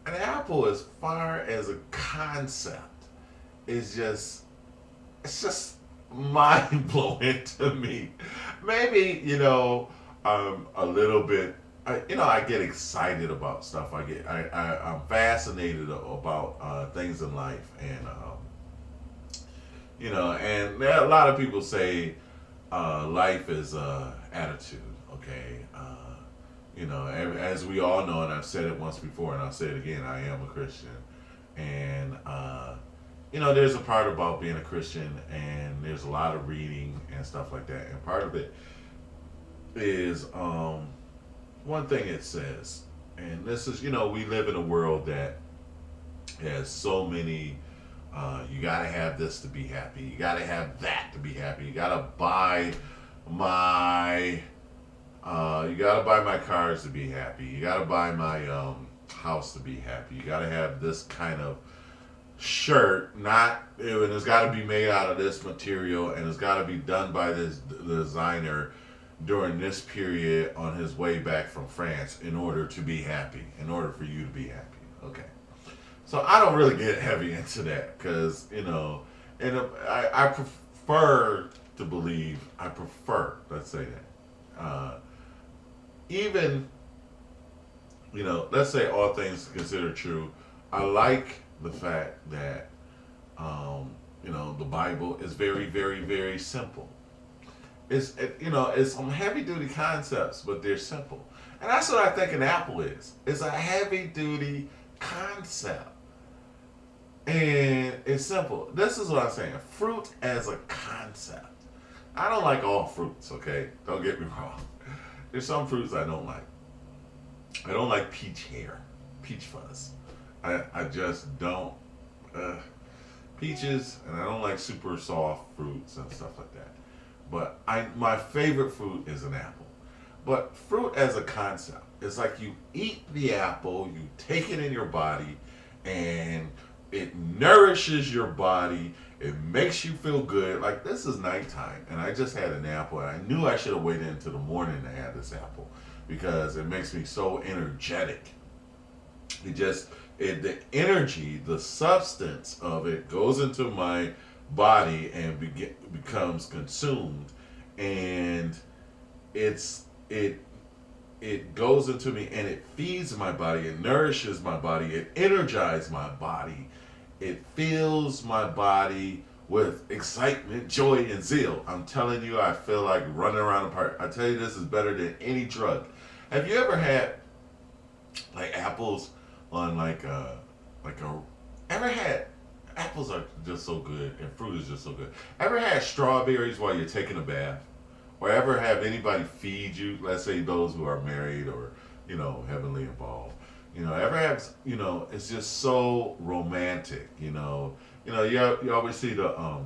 an apple, as far as a concept, is just it's just mind blowing to me. Maybe a little bit. I get excited about stuff. I'm fascinated about things in life, and and there are a lot of people say life is attitude. Okay, as we all know, and I've said it once before, and I'll say it again. I am a Christian, and there's a part about being a Christian, and there's a lot of reading and stuff like that. And part of it is one thing it says, and this is, we live in a world that has so many. You gotta have this to be happy. You gotta have that to be happy. My. You gotta buy my cars to be happy. You gotta buy my house to be happy. You gotta have this kind of shirt, not and it's got to be made out of this material, and it's got to be done by this designer during this period on his way back from France in order to be happy, in order for you to be happy. Okay, so I don't really get heavy into that because and I prefer to believe. I prefer, let's say that, even let's say all things considered true. I like the fact that the Bible is very, very, very simple. It's some heavy duty concepts, but they're simple, and that's what I think an apple is. It's a heavy duty concept, and it's simple. This is what I'm saying: fruit as a concept. I don't like all fruits. Okay, don't get me wrong. There's some fruits I don't like. I don't like peach hair, peach fuzz. I just don't. Uh, Peaches, and I don't like super soft fruits and stuff like that. But my favorite fruit is an apple. But fruit as a concept, it's like you eat the apple, you take it in your body, and it nourishes your body. It makes you feel good. Like this is nighttime, and I just had an apple, and I knew I should have waited until the morning to have this apple because it makes me so energetic. It just the energy, the substance of it goes into my body and becomes consumed, and it's it goes into me and it feeds my body, it nourishes my body, it energizes my body, it fills my body with excitement, joy, and zeal. I'm telling you, I feel like running around the park. I tell you, this is better than any drug. Have you ever had like apples on like a ever had apples are just so good and fruit is just so good. Ever had strawberries while you're taking a bath? Or ever have anybody feed you, let's say those who are married or, heavily involved. Ever have it's just so romantic, you always see the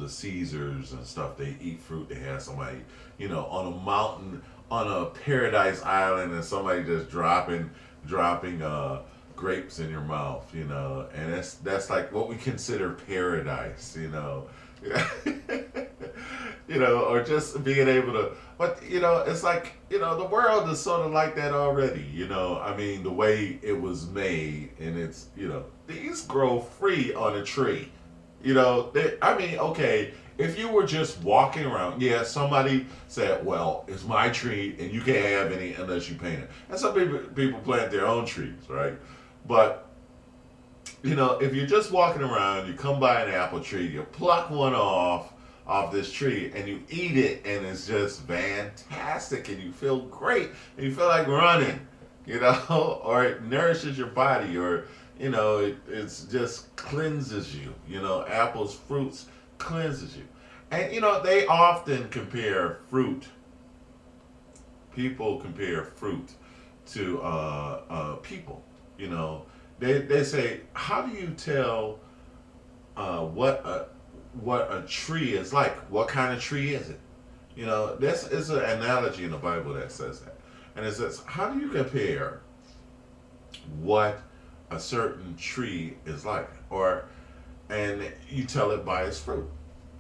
Caesars and stuff. They eat fruit. They have somebody, on a mountain, on a paradise island, and somebody just dropping grapes in your mouth, and that's like what we consider paradise, or just being able to. But it's like the world is sort of like that already. I mean, the way it was made, and it's these grow free on a tree. I mean, okay, if you were just walking around, yeah, somebody said, well, it's my tree and you can't have any unless you paint it. And some people plant their own trees, right? But, if you're just walking around, you come by an apple tree, you pluck one off this tree and you eat it, and it's just fantastic, and you feel great, and you feel like running, or it nourishes your body, or it's just cleanses you. Apples, fruits cleanses you, and they often compare fruit. People compare fruit to people. They say, how do you tell what a tree is like? What kind of tree is it? This is an analogy in the Bible that says that, and it says, how do you compare what a certain tree is like, and you tell it by its fruit.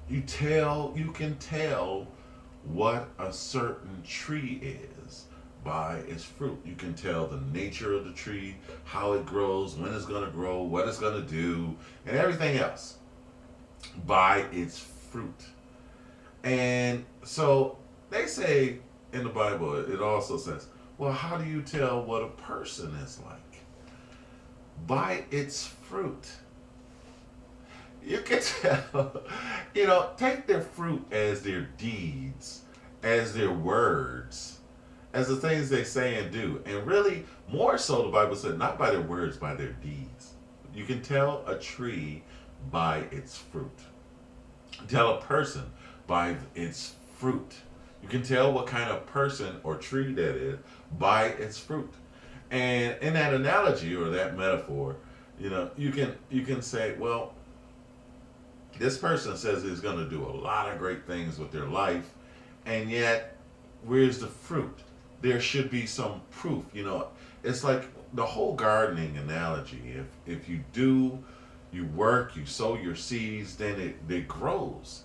You can tell what a certain tree is by its fruit. You can tell the nature of the tree, how it grows, when it's going to grow, what it's going to do, and everything else by its fruit. And so they say in the Bible, it also says, well, how do you tell what a person is like? By its fruit. You can tell, take their fruit as their deeds, as their words, as the things they say and do. And really, more so, the Bible said, not by their words, by their deeds. You can tell a tree by its fruit. Tell a person by its fruit. You can tell what kind of person or tree that is by its fruit. And in that analogy or that metaphor, you can say, well, this person says he's going to do a lot of great things with their life, and yet, where's the fruit? There should be some proof. It's like the whole gardening analogy. If you do, you work, you sow your seeds, then it grows.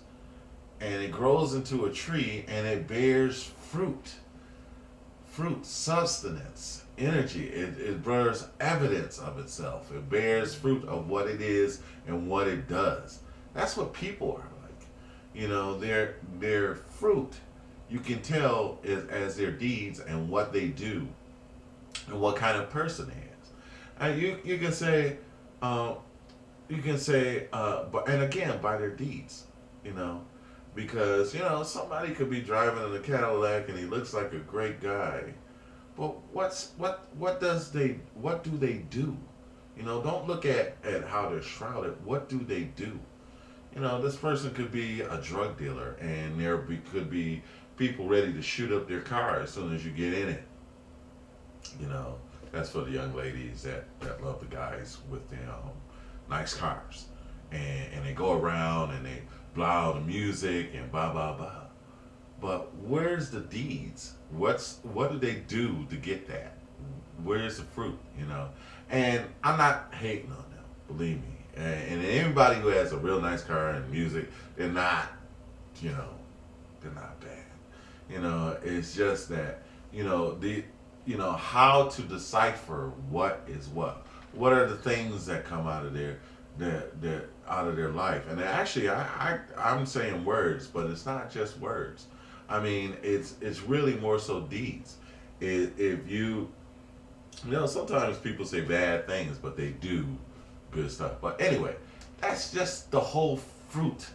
And it grows into a tree and it bears fruit. Fruit, substance, energy. It bears evidence of itself. It bears fruit of what it is and what it does. That's what people are like. Their fruit, you can tell as their deeds and what they do and what kind of person they is. And you can say, but and again by their deeds, because somebody could be driving in a Cadillac and he looks like a great guy, but what do they do? Don't look at how they're shrouded. What do they do? This person could be a drug dealer, and could be people ready to shoot up their car as soon as you get in it. That's for the young ladies that love the guys with the nice cars, and they go around and they blow out the music and blah blah blah. But where's the deeds? What do they do to get that? Where's the fruit? And I'm not hating on them, believe me. And anybody who has a real nice car and music, they're not, they're not bad. It's just that, how to decipher what is what. What are the things that come out of their life? And actually, I'm saying words, but it's not just words. I mean, it's really more so deeds. If sometimes people say bad things, but they do good stuff. But anyway, that's just the whole fruit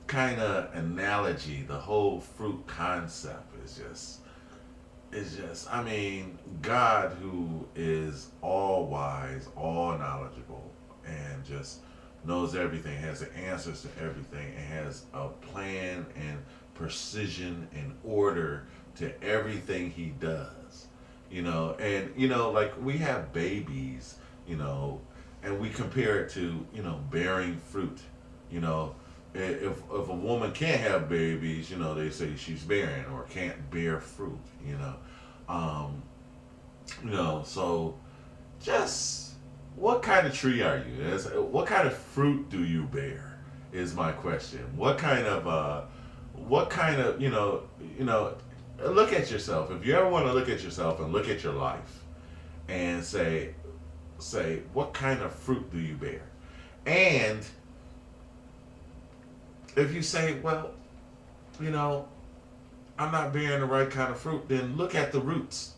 kind of analogy. The whole fruit concept is just, I mean, God, who is all wise, all knowledgeable, and just knows everything, has the answers to everything, and has a plan and precision and order to everything he does. Like we have babies, and we compare it to, bearing fruit. If a woman can't have babies, they say she's barren or can't bear fruit. So just what kind of tree are you? What kind of fruit do you bear? Is my question. What kind of look at yourself. If you ever want to look at yourself and look at your life and say what kind of fruit do you bear? And if you say, well, I'm not bearing the right kind of fruit, then look at the roots.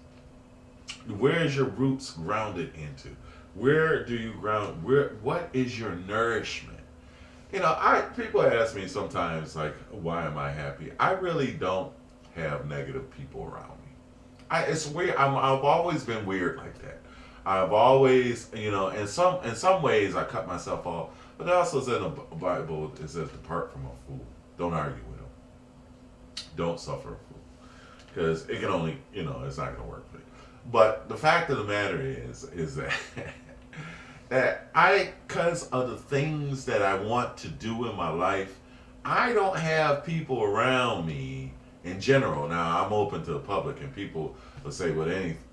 Where is your roots grounded into? Where do you ground? What is your nourishment? People ask me sometimes, like, why am I happy? I really don't have negative people around me. It's weird. I've always been weird like that. I've always, in some ways I cut myself off. But it also says in the Bible, it says, depart from a fool. Don't argue with him. Don't suffer a fool. Because it can only, it's not going to work for you. But the fact of the matter is that because of the things that I want to do in my life, I don't have people around me in general. Now, I'm open to the public, and people will say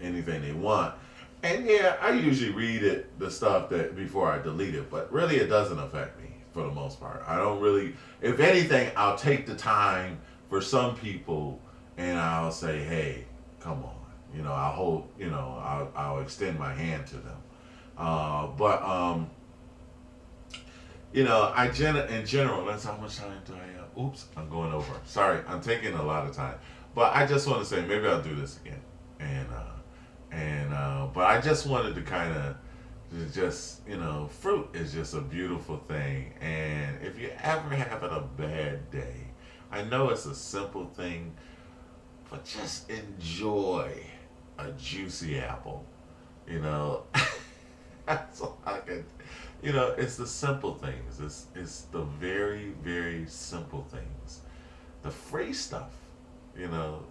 anything they want. And yeah, I usually read the stuff that before I delete it, but really it doesn't affect me for the most part. I don't really, if anything, I'll take the time for some people and I'll say, hey, come on, I'll hold, I'll extend my hand to them. But in general, that's how much time do I have? Oops, I'm going over. Sorry, I'm taking a lot of time. But I just want to say maybe I'll do this again. But I just wanted to kind of just, fruit is just a beautiful thing. And if you're ever having a bad day, I know it's a simple thing, but just enjoy a juicy apple. You know, that's all I can. It's the simple things. It's the very very simple things. The free stuff.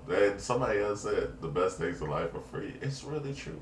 That somebody else said the best things in life are free. It's really true.